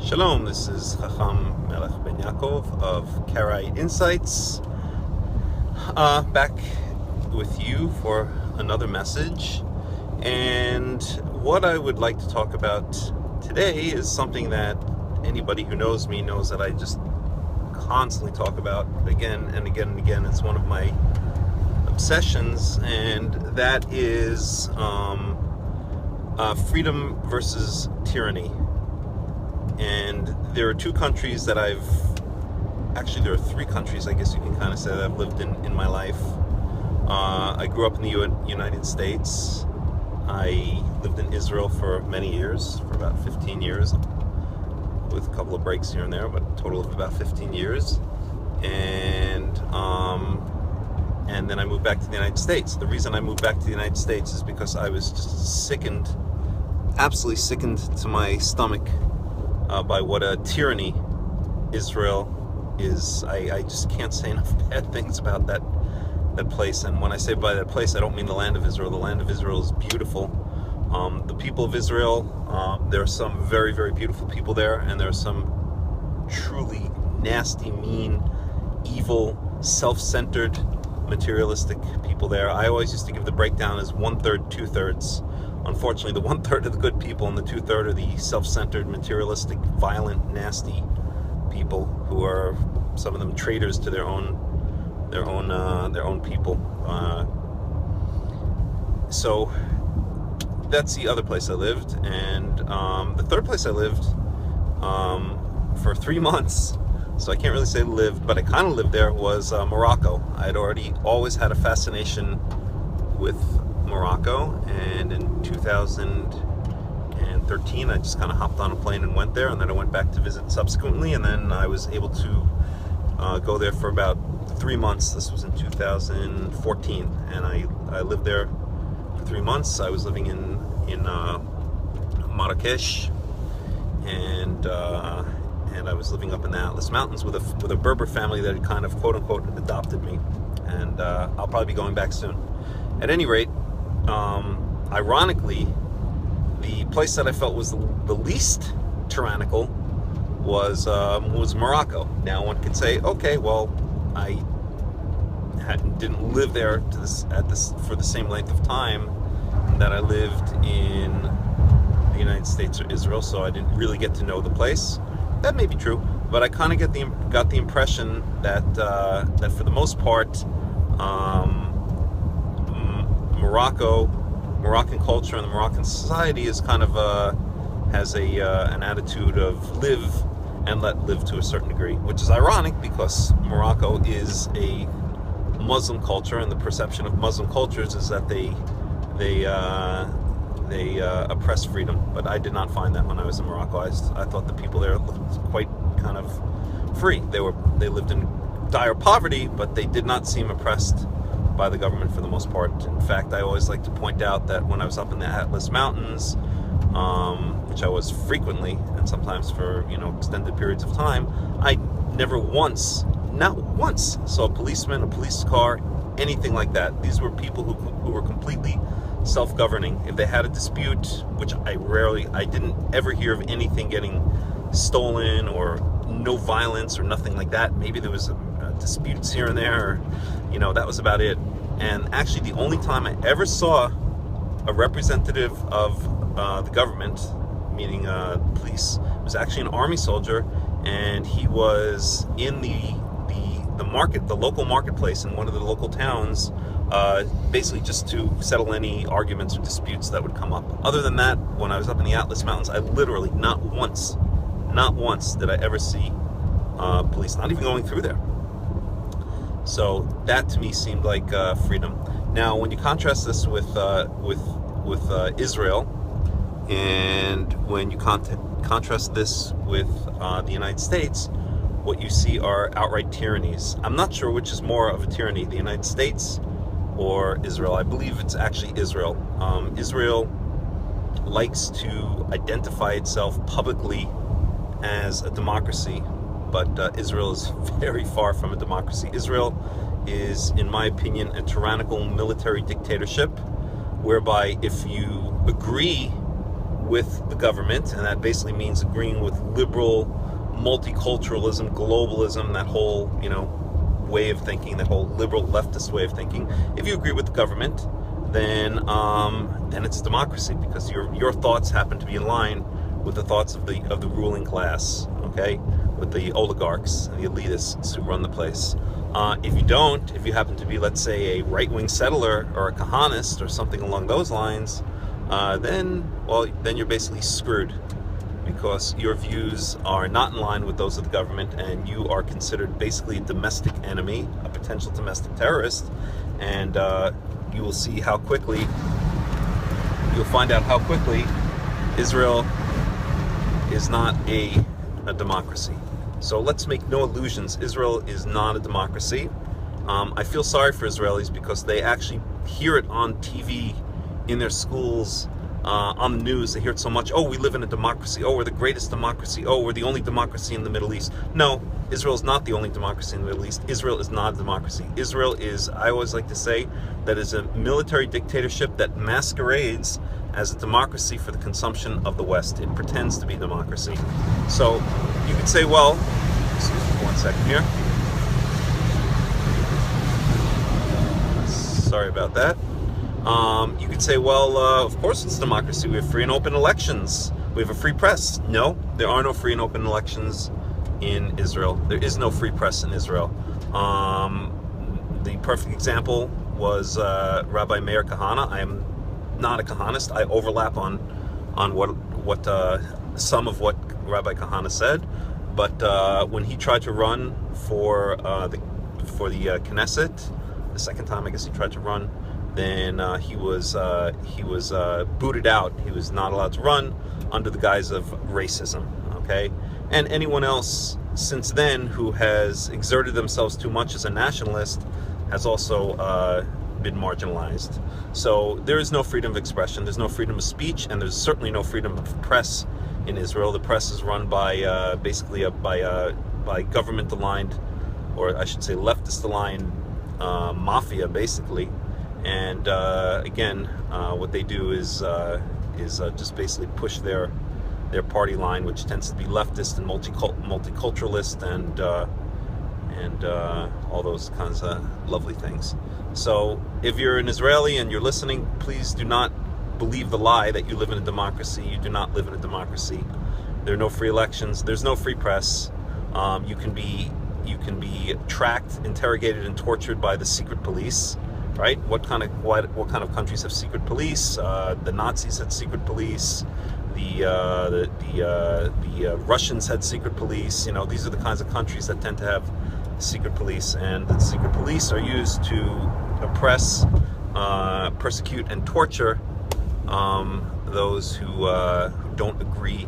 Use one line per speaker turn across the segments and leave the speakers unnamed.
Shalom, this is Chacham Melech Ben Yaakov of Karaite Insights, back with you for another message. And what I would like to talk about today is something that anybody who knows me knows that I just constantly talk about again and again and again. It's one of my obsessions, and that is freedom versus tyranny. And there are two countries that there are three countries, I guess you can kind of say, that I've lived in my life. I grew up in the United States. I lived in Israel for many years, for about 15 years, with a couple of breaks here and there, but a total of about 15 years. And then I moved back to the United States. The reason I moved back to the United States is because I was just absolutely sickened to my stomach by what a tyranny Israel is. I just can't say enough bad things about that place. And when I say by that place, I don't mean the land of Israel. The land of Israel is beautiful. The people of Israel, there are some very, very beautiful people there, and there are some truly nasty, mean, evil, self-centered, materialistic people there. I always used to give the breakdown as 1/3, 2/3. Unfortunately, the 1/3 are the good people, and the 2/3 are the self-centered, materialistic, violent, nasty people who are, some of them, traitors to their own people. So that's the other place I lived, and the third place I lived for 3 months. So I can't really say lived, but I kind of lived there, was Morocco. I'd always had a fascination with Morocco, and in 2013 I just kind of hopped on a plane and went there, and then I went back to visit subsequently, and then I was able to go there for about 3 months. This was in 2014, and I lived there for 3 months. I was living in Marrakesh, and I was living up in the Atlas Mountains with a Berber family that had kind of quote unquote adopted me, and I'll probably be going back soon. At any rate, ironically, the place that I felt was the least tyrannical was Morocco. Now one could say, okay, well, I didn't live there for the same length of time that I lived in the United States or Israel, so I didn't really get to know the place. That may be true, but I kind of got the impression that for the most part, Moroccan culture and the Moroccan society is kind of has an attitude of live and let live to a certain degree, which is ironic because Morocco is a Muslim culture, and the perception of Muslim cultures is that they oppress freedom. But I did not find that when I was in Morocco. I thought the people there looked quite kind of free. They lived in dire poverty, but they did not seem oppressed by the government for the most part. In fact, I always like to point out that when I was up in the Atlas Mountains, which I was frequently and sometimes for extended periods of time, I never once, not once, saw a policeman, a police car, anything like that. These were people who were completely self-governing. If they had a dispute, which I didn't ever hear of anything getting stolen or no violence or nothing like that. Maybe there was disputes here and there, or, that was about it. And actually, the only time I ever saw a representative of the government, meaning police, was actually an army soldier, and he was in the market, the local marketplace in one of the local towns, basically just to settle any arguments or disputes that would come up. Other than that, when I was up in the Atlas Mountains, I literally not once did I ever see police, not even going through there. So that to me seemed like freedom. Now, when you contrast this with Israel, and when you contrast this with the United States, what you see are outright tyrannies. I'm not sure which is more of a tyranny, the United States or Israel. I believe it's actually Israel. Israel likes to identify itself publicly as a democracy, but Israel is very far from a democracy. Israel is, in my opinion, a tyrannical military dictatorship, whereby if you agree with the government, and that basically means agreeing with liberal multiculturalism, globalism, that whole, way of thinking, that whole liberal leftist way of thinking. If you agree with the government, then it's a democracy, because your thoughts happen to be in line with the thoughts of the ruling class, okay, with the oligarchs, the elitists who run the place. If you don't, if you happen to be, let's say, a right-wing settler or a Kahanist or something along those lines, then you're basically screwed, because your views are not in line with those of the government, and you are considered basically a domestic enemy, a potential domestic terrorist, and you will see how quickly, you'll find out how quickly Israel is not a democracy. So let's make no illusions. Israel is not a democracy. I feel sorry for Israelis, because they actually hear it on TV, in their schools, on the news. They hear it so much. Oh, we live in a democracy. Oh, we're the greatest democracy. Oh, we're the only democracy in the Middle East. No, Israel is not the only democracy in the Middle East. Israel is not a democracy. Israel is, I always like to say, that is a military dictatorship that masquerades as a democracy for the consumption of the West. It pretends to be democracy. So you could say, well, excuse me 1 second here. Sorry about that. You could say, well, of course it's democracy. We have free and open elections. We have a free press. No, there are no free and open elections in Israel. There is no free press in Israel. The perfect example was Rabbi Meir Kahana. I am not a Kahanist. I overlap on what some of what Rabbi Kahana said, but when he tried to run for the Knesset, the second time I guess he tried to run, then he was booted out. He was not allowed to run under the guise of racism. Okay, and anyone else since then who has exerted themselves too much as a nationalist has also been marginalized. So there is no freedom of expression, there's no freedom of speech, and there's certainly no freedom of press in Israel. The press is run by basically by government-aligned, or I should say leftist-aligned mafia, basically. And again, what they do is just basically push their party line, which tends to be leftist and multiculturalist and all those kinds of lovely things. So if you're an Israeli and you're listening, please do not believe the lie that you live in a democracy. You do not live in a democracy. There are no free elections. There's no free press. You can be tracked, interrogated, and tortured by the secret police. Right? What kind of countries have secret police? The Nazis had secret police. The Russians had secret police. These are the kinds of countries that tend to have secret police, and the secret police are used to oppress, persecute, and torture those who don't agree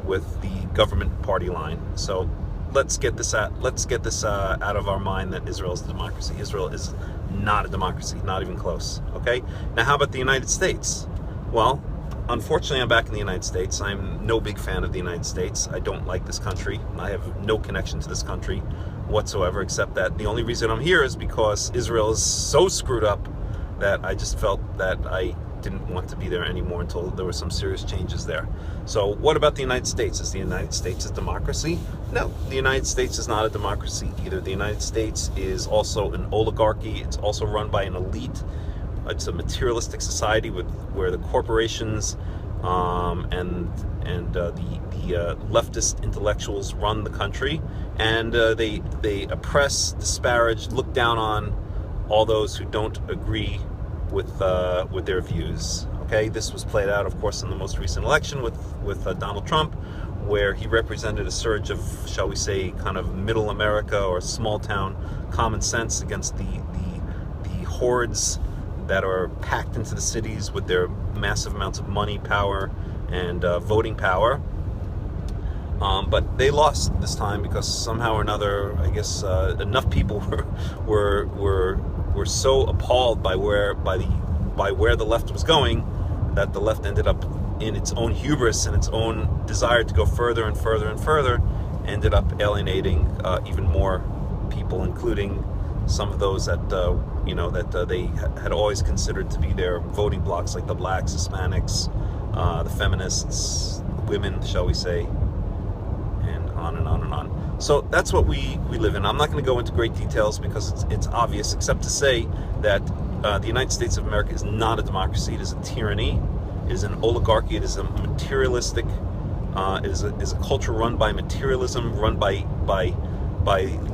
with the government party line. So let's get this out of our mind that Israel is a democracy. Israel is not a democracy, not even close. Okay? Now, how about the United States? Well, unfortunately, I'm back in the United States. I'm no big fan of the United States. I don't like this country. I have no connection to this country whatsoever, except that the only reason I'm here is because Israel is so screwed up that I just felt that I didn't want to be there anymore until there were some serious changes there. So what about the United States? Is the United States a democracy? No, the United States is not a democracy either. The United States is also an oligarchy. It's also run by an elite. It's a materialistic society where the corporations and the leftist intellectuals run the country, and they oppress, disparage, look down on all those who don't agree with their views. Okay, this was played out, of course, in the most recent election with Donald Trump, where he represented a surge of, shall we say, kind of middle America or small town common sense against the hordes that are packed into the cities with their massive amounts of money, power, and voting power. But they lost this time because somehow or another, I guess, enough people were so appalled by where the left was going that the left ended up, in its own hubris and its own desire to go further and further and further, ended up alienating even more people, including some of those that they had always considered to be their voting blocs, like the blacks, Hispanics, the feminists, women, shall we say, and on and on and on. So that's what we live in. I'm not going to go into great details because it's obvious, except to say that the United States of America is not a democracy. It is a tyranny. It is an oligarchy. It is a materialistic. It is a culture run by materialism, run by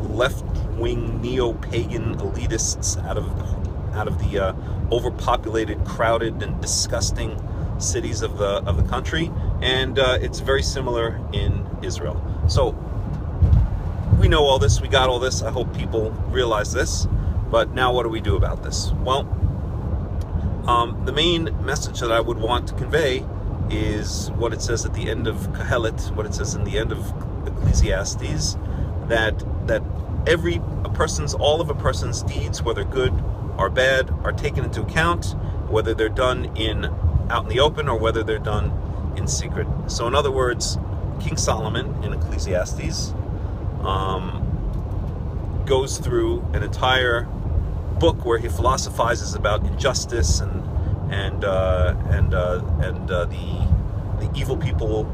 left-wing neo-pagan elitists out of the overpopulated, crowded, and disgusting cities of the country. And it's very similar in Israel. So we know all this. We got all this. I hope people realize this. But now what do we do about this? Well, the main message that I would want to convey is what it says at the end of Kohelet, what it says in the end of Ecclesiastes, that all of a person's deeds, whether good or bad, are taken into account, whether they're done out in the open or whether they're done in secret. So in other words, King Solomon in Ecclesiastes goes through an entire book where he philosophizes about injustice and the evil people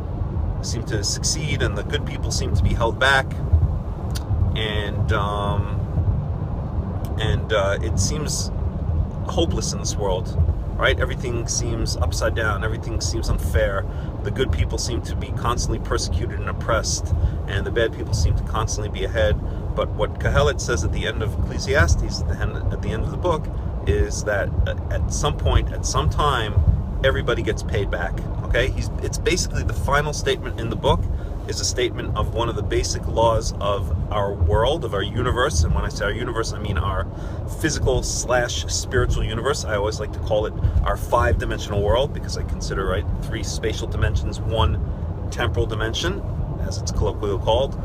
seem to succeed and the good people seem to be held back, and it seems hopeless in this world, right? Everything seems upside down. Everything seems unfair. The good people seem to be constantly persecuted and oppressed, and the bad people seem to constantly be ahead. But what Kohelet says at the end of Ecclesiastes, at the end of the book, is that at some point, at some time, everybody gets paid back. Okay? It's basically the final statement in the book is a statement of one of the basic laws of our world, of our universe. And when I say our universe, I mean our physical/spiritual universe. I always like to call it our 5-dimensional world because I consider 3 spatial dimensions, 1 temporal dimension, as it's colloquially called.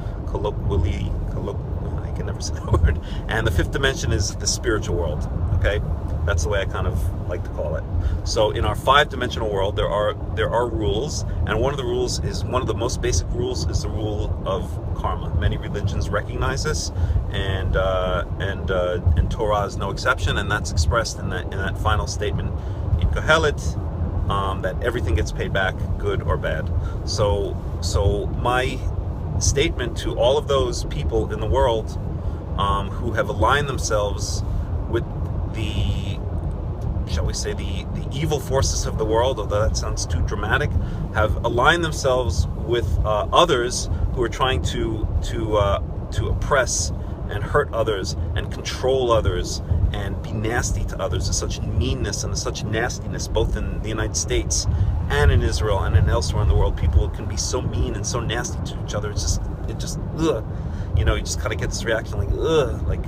I can never say that word. And the 5th dimension is the spiritual world. Okay? That's the way I kind of like to call it. So in our 5-dimensional world, there are rules, and one of the most basic rules is the rule of karma. Many religions recognize this, and Torah is no exception, and that's expressed in that final statement in Kohelet, that everything gets paid back, good or bad. So my statement to all of those people in the world who have aligned themselves with shall we say, the evil forces of the world, although that sounds too dramatic, have aligned themselves with others who are trying to oppress and hurt others and control others and be nasty to others. There's such meanness and such nastiness both in the United States and in Israel and in elsewhere in the world. People can be so mean and so nasty to each other. It just ugh. You just kind of get this reaction like ugh, like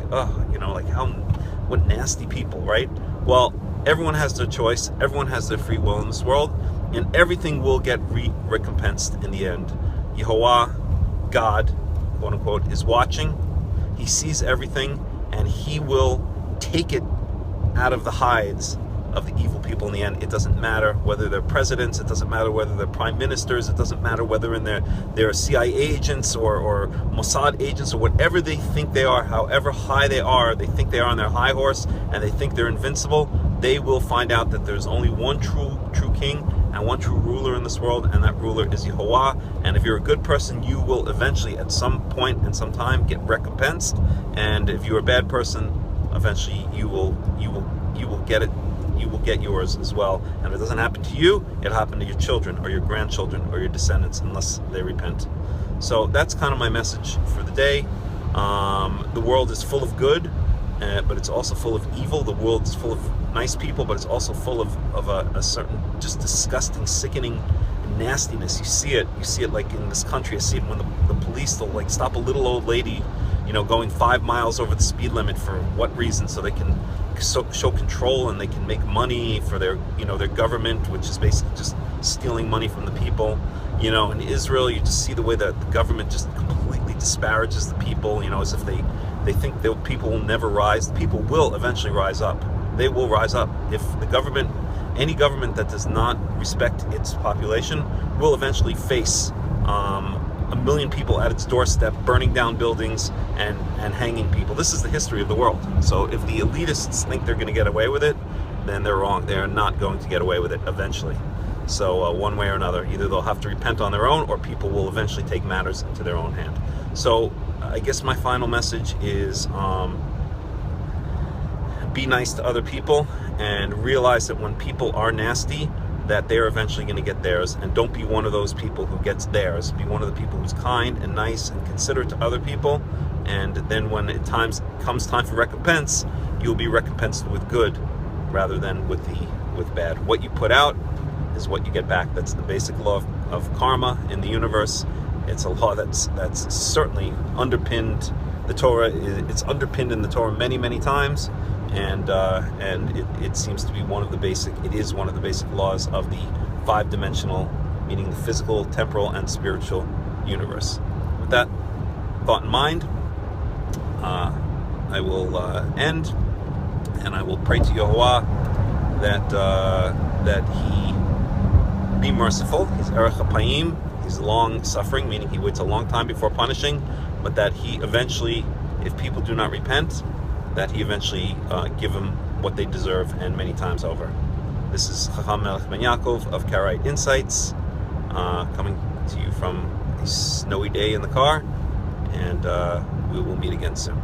what nasty people, right? Well, everyone has their choice, everyone has their free will in this world, and everything will get recompensed in the end. Yehovah, God, quote unquote, is watching. He sees everything, and he will take it out of the hides of the evil people in the end. It doesn't matter whether they're presidents, it doesn't matter whether they're prime ministers, it doesn't matter whether they're CIA agents or Mossad agents or whatever they think they are, however high they think they are on their high horse, and they think they're invincible. They will find out that there's only one true king and one true ruler in this world, and that ruler is Yehovah. And if you're a good person, you will eventually, at some point and some time, get recompensed. And if you're a bad person, eventually you will get it. You will get yours as well. And if it doesn't happen to you, it'll happen to your children or your grandchildren or your descendants, unless they repent. So that's kind of my message for the day. The world is full of good, but it's also full of evil. The world is full of nice people, but it's also full of a certain just disgusting, sickening nastiness. You see it like in this country. I see it when the police, they'll like stop a little old lady, going 5 miles over the speed limit for what reason? So they can show control and they can make money for their government, which is basically just stealing money from the people. In Israel, you just see the way that the government just completely disparages the people, as if they think the people will never rise. The people will eventually rise up. They will rise up. If any government that does not respect its population will eventually face 1 million people at its doorstep, burning down buildings and hanging people. This is the history of the world. So if the elitists think they're going to get away with it, then they're wrong. They're not going to get away with it eventually. So one way or another, either they'll have to repent on their own, or people will eventually take matters into their own hand. So I guess my final message is be nice to other people, and realize that when people are nasty, that they're eventually going to get theirs. And don't be one of those people who gets theirs. Be one of the people who's kind and nice and considerate to other people. And then when it comes time for recompense, you'll be recompensed with good rather than with bad. What you put out is what you get back. That's the basic law of karma in the universe. It's a law that's certainly underpinned. The Torah, it's underpinned in the Torah many, many times, and it seems to be one of the basic laws of the five-dimensional, meaning the physical, temporal, and spiritual universe. With that thought in mind, I will end, and I will pray to Yehovah that He be merciful. He's Erech HaPayim. He's long-suffering, meaning He waits a long time before punishing, but that He eventually, if people do not repent, that He eventually give them what they deserve, and many times over. This is Chacham Melech Ben Yaakov of Karaite Insights, coming to you from a snowy day in the car, and we will meet again soon.